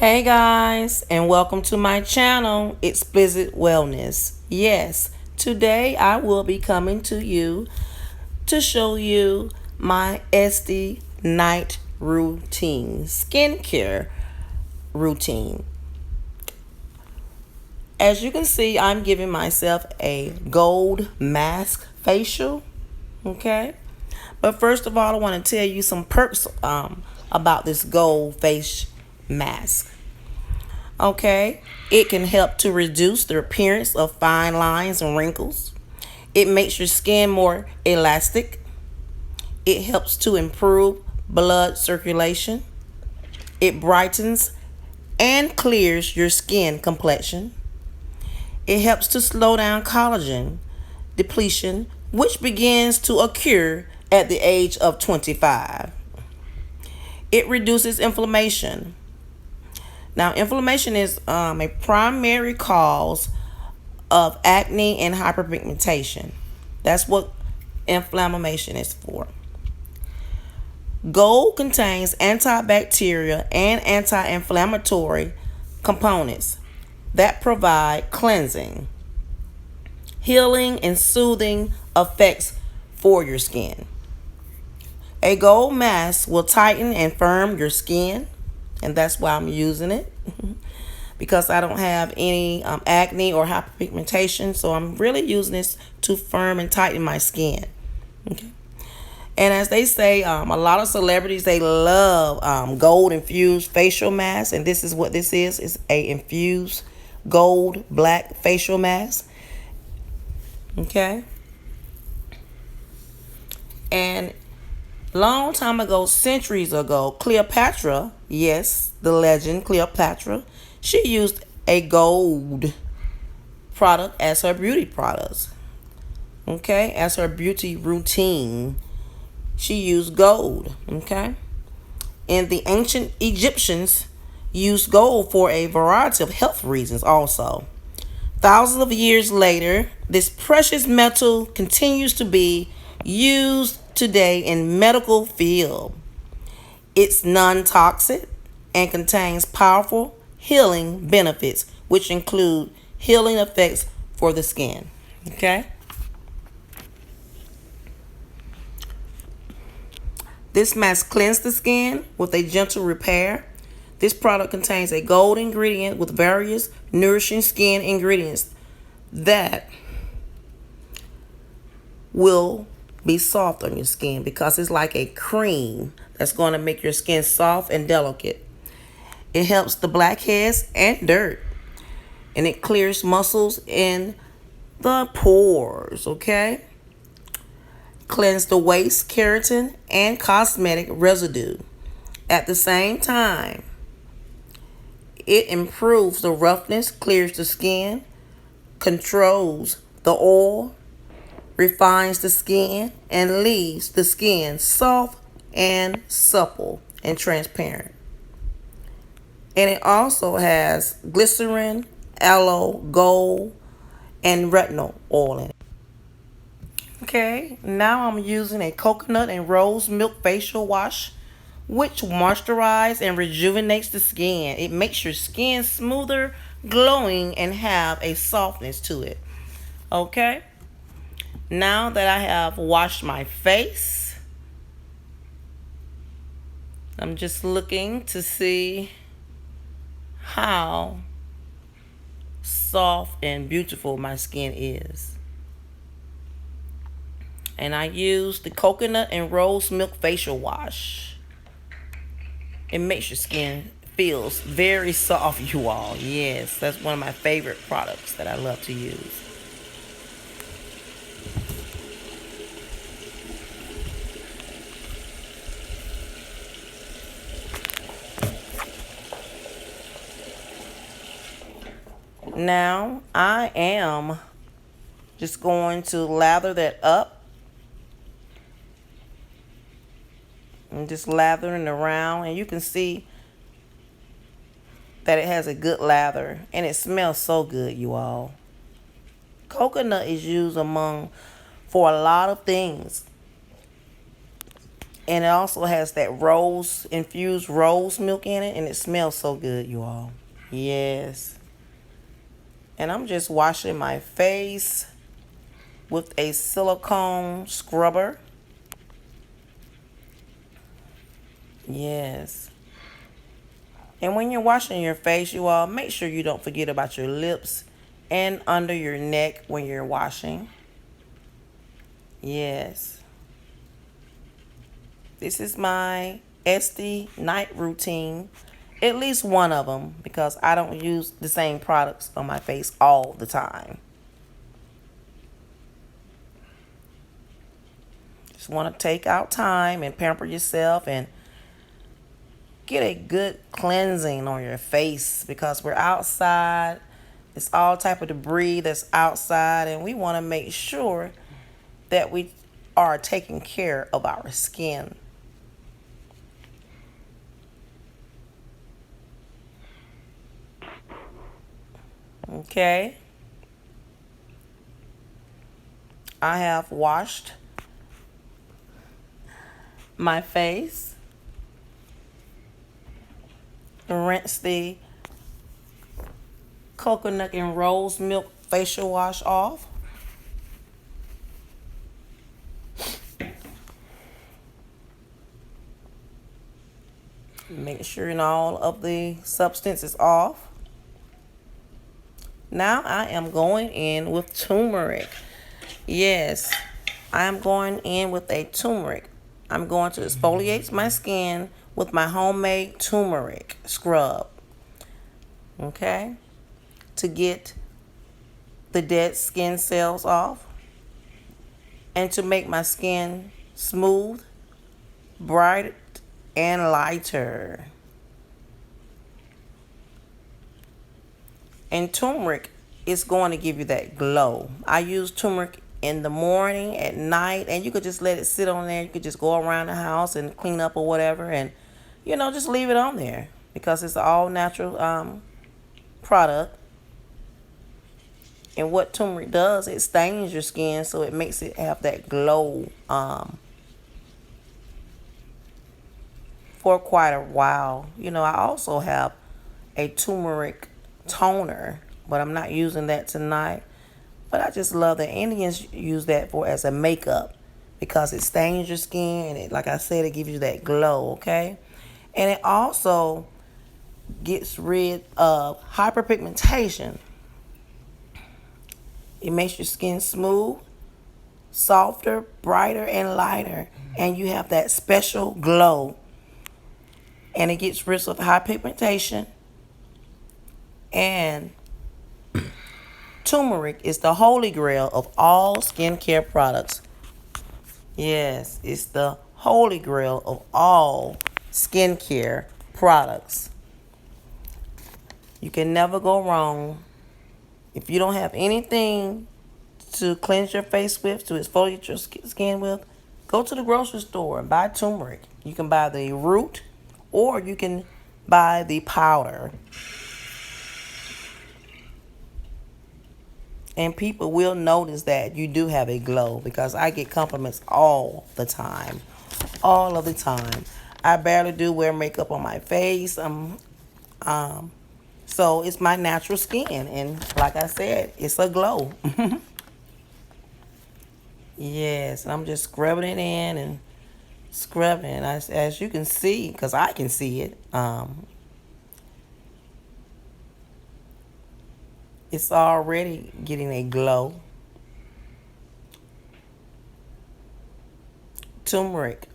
Hey guys, and welcome to my channel, Explicit Wellness. Yes, today I will be coming to you to show you my Esti night routine, skincare routine. As you can see, I'm giving myself a gold mask facial, okay? But first of all, I want to tell you some perks about this gold face mask. Okay, it can help to reduce the appearance of fine lines and wrinkles. It makes your skin more elastic. It helps to improve blood circulation. It brightens and clears your skin complexion. It helps to slow down collagen depletion, which begins to occur at the age of 25. It reduces inflammation. Now, inflammation is a primary cause of acne and hyperpigmentation. That's what inflammation is for. Gold contains antibacterial and anti-inflammatory components that provide cleansing, healing, and soothing effects for your skin. A gold mask will tighten and firm your skin, and that's why I'm using it because I don't have any acne or hyperpigmentation, so I'm really using this to firm and tighten my skin. Okay. And as they say, a lot of celebrities, they love gold infused facial masks, and this is what this is. It's a infused gold black facial mask. Okay. And long time ago, centuries ago, Cleopatra, yes, the legend Cleopatra, she used a gold product as her beauty products. Okay, as her beauty routine, she used gold. Okay, and the ancient Egyptians used gold for a variety of health reasons also. Thousands of years later, this precious metal continues to be used today in medical field. It's non-toxic and contains powerful healing benefits, which include healing effects for the skin. Okay? This mask cleanses the skin with a gentle repair. This product contains a gold ingredient with various nourishing skin ingredients that will be soft on your skin because it's like a cream that's going to make your skin soft and delicate. It helps the blackheads and dirt, and it clears muscles in the pores. Okay, cleanse the waste, keratin, and cosmetic residue. At the same time, it improves the roughness, clears the skin, controls the oil, refines the skin, and leaves the skin soft and supple and transparent. And it also has glycerin, aloe, gold, and retinol oil in it. Okay, now I'm using a coconut and rose milk facial wash, which moisturizes and rejuvenates the skin. It makes your skin smoother, glowing, and have a softness to it. Okay, now that I have washed my face, I'm just looking to see how soft and beautiful my skin is. And I use the coconut and rose milk facial wash. It makes your skin feels very soft, you all. Yes, that's one of my favorite products that I love to use. Now I am just going to lather that up. I'm just lathering around, and you can see that it has a good lather, and it smells so good, you all. Coconut is used for a lot of things, And it also has that rose, infused rose milk in it. And it smells so good, you all. Yes. And I'm just washing my face with a silicone scrubber. Yes. And when you're washing your face, you all, make sure you don't forget about your lips and under your neck when you're washing. Yes. This is my Esti night routine. At least one of them, because I don't use the same products on my face all the time. Just want to take out time and pamper yourself and get a good cleansing on your face, because we're outside. It's all type of debris that's outside, and we want to make sure that we are taking care of our skin. Okay. I have washed my face. Rinse the coconut and rose milk facial wash off. Make sure all of the substance is off. Now I am going in with turmeric. Yes, I am going in with a turmeric. I'm going to exfoliate my skin with my homemade turmeric scrub. Okay? To get the dead skin cells off and to make my skin smooth, bright, and lighter. And turmeric is going to give you that glow. I use turmeric in the morning, at night, and you could just let it sit on there. You could just go around the house and clean up or whatever, and just leave it on there, because it's an all natural product. And what turmeric does, it stains your skin, so it makes it have that glow for quite a while. I also have a turmeric toner, but I'm not using that tonight. But I just love that Indians use that for as a makeup, because it stains your skin, and it, like I said, it gives you that glow, okay? And it also gets rid of hyperpigmentation. It makes your skin smooth, softer, brighter, and lighter, and you have that special glow. And it gets rid of high pigmentation. And turmeric is the holy grail of all skincare products. Yes, it's the holy grail of all skincare products. You can never go wrong. If you don't have anything to cleanse your face with, to exfoliate your skin with, go to the grocery store and buy turmeric. You can buy the root, or you can buy the powder. And people will notice that you do have a glow, because I get compliments all the time. All of the time. I barely do wear makeup on my face. So it's my natural skin. And like I said, it's a glow. Yes, I'm just scrubbing it in and scrubbing it. As you can see, because I can see it, it's already getting a glow. Turmeric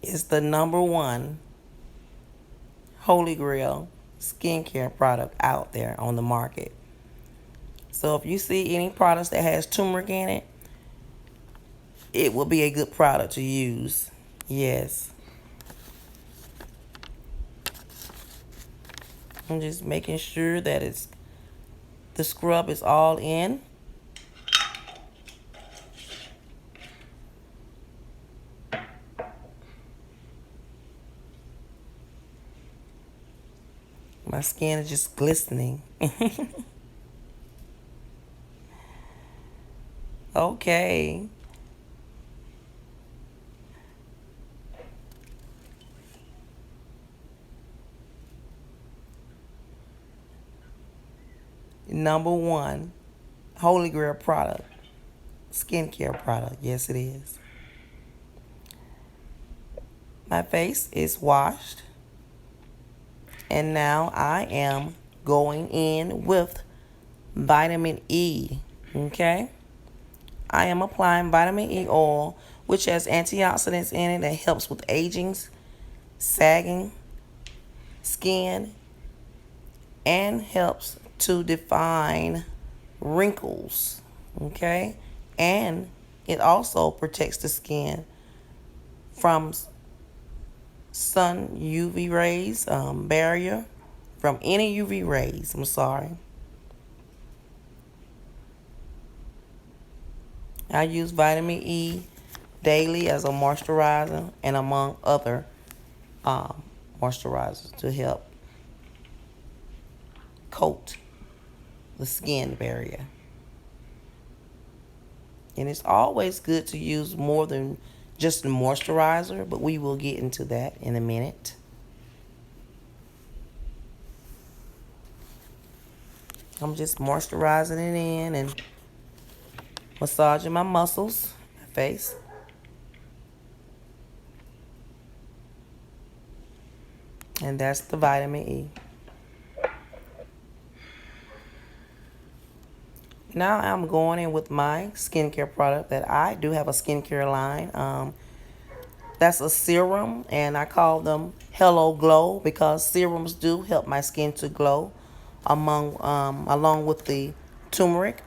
is the #1 holy grail skincare product out there on the market. So if you see any products that has turmeric in it, it will be a good product to use. Yes. I'm just making sure that the scrub is all in. My skin is just glistening. Okay. #1 Holy Grail product, skincare product. Yes, it is. My face is washed, and now I am going in with vitamin E. Okay, I am applying vitamin E oil, which has antioxidants in it that helps with aging, sagging skin, and helps to define wrinkles. Okay, and it also protects the skin from sun UV rays, barrier from any UV rays. I'm sorry. I use vitamin E daily as a moisturizer and among other moisturizers to help coat the skin barrier. And it's always good to use more than just a moisturizer, but we will get into that in a minute. I'm just moisturizing it in and massaging my muscles, my face. And that's the vitamin E. Now I'm going in with my skincare product that I do have a skincare line. That's a serum, and I call them Hello Glow because serums do help my skin to glow, along with the turmeric.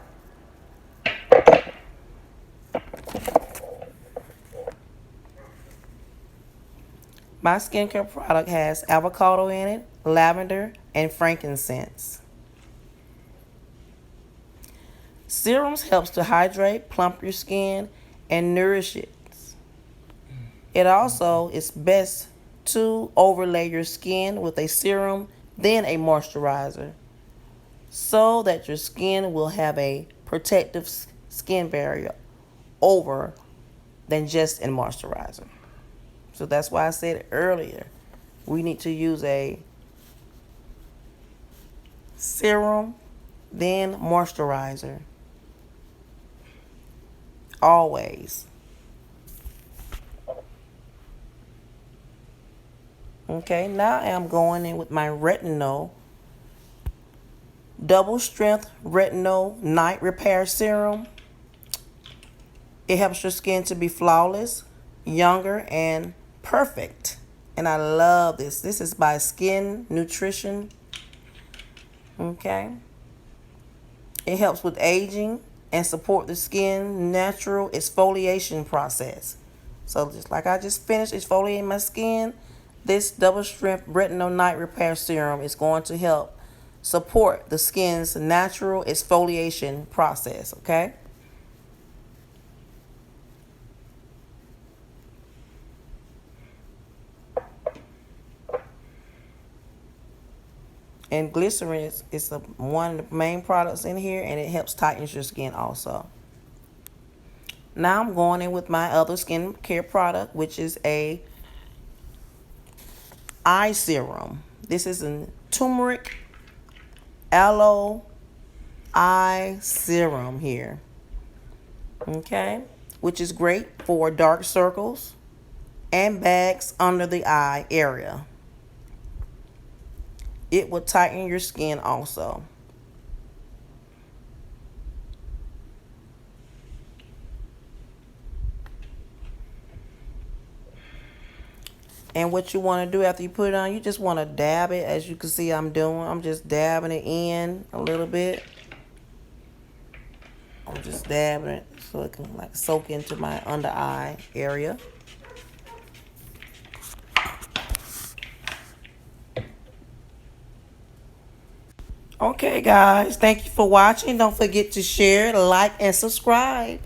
My skincare product has avocado in it, lavender, and frankincense. Serums helps to hydrate, plump your skin, and nourish it. It also is best to overlay your skin with a serum, then a moisturizer, so that your skin will have a protective skin barrier over than just a moisturizer. So that's why I said earlier, we need to use a serum, then moisturizer. Always. Okay, now I'm going in with my Retinol double strength Retinol night repair serum. It helps your skin to be flawless, younger, and perfect. And I love this. This is by Skin Nutrition. Okay. It helps with aging and support the skin natural exfoliation process. So just like I just finished exfoliating my skin, this double strength Retinol night repair serum is going to help support the skin's natural exfoliation process. Okay. And glycerin is one of the main products in here, and it helps tighten your skin also. Now I'm going in with my other skincare product, which is a eye serum. This is a Turmeric Aloe eye serum here. Okay, which is great for dark circles and bags under the eye area. It will tighten your skin also. And what you want to do after you put it on, you just want to dab it, as you can see I'm doing. I'm just dabbing it in a little bit. I'm just dabbing it so it can like soak into my under eye area. Okay, guys, thank you for watching. Don't forget to share, like, and subscribe.